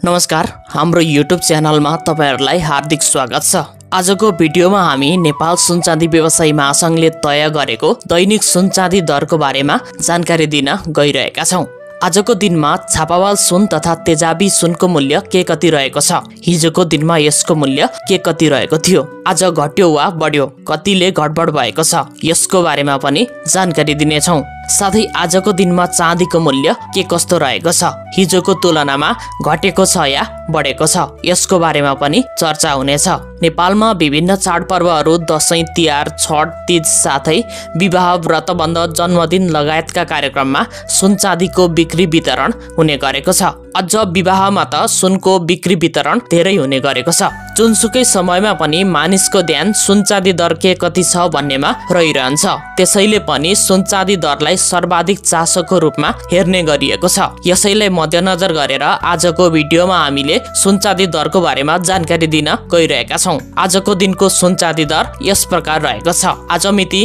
नमस्कार, हाम्रो YouTube च्यानलमा तपाईहरुलाई हार्दिक स्वागत छ। आजको भिडियोमा हामी नेपाल सुन चाँदी व्यवसायी महासंघले तय गरेको दैनिक सुन चाँदी दरको बारेमा जानकारी दिन गइरहेका छौं। आजको दिनमा छापावाल सुन तथा तेजाबी सुनको मूल्य के कति रहेको छ? हिजोको दिनमा यसको मूल्य के कति रहेको थियो? आज घट्यो वा बढ्यो? कतिले घटबढ भएको छ? यसको बारेमा पनि जानकारी दिनेछौं। साथै आजको दिनमा चाँदीको मूल्य के कस्तो रहेको छ? हिजोको तुलनामा घटेको छ या बढेको छ? यसको बारेमा पनि चर्चा हुनेछ। नेपालमा विभिन्न चाडपर्वहरू दशैं, तिहार, छठ, तीज साथै विवाह, व्रतबन्ध, जन्मदिन लगायतका कार्यक्रममा सुन चाँदीको बिक्री वितरण हुने गरेको छ। अझ विवाहमा त सुनको बिक्री वितरण धेरै हुने गरेको छ। जुनसुकै समयमा पनि मानिसको ध्यान सुन चाँदी दर के कति छ भन्नेमा रहिरहन्छ। त्यसैले पनि सुन चाँदी दरलाई सर्वाधिक चासोको रूपमा हेर्ने गरिएको छ। यसैलाई मध्यनजर गरेर आजको भिडियोमा हामीले सुन चाँदी दरको बारेमा जानकारी दिन गइरहेका छौं। आजको दिनको सुन चाँदी दर यस प्रकार रहेको छ। आज मिति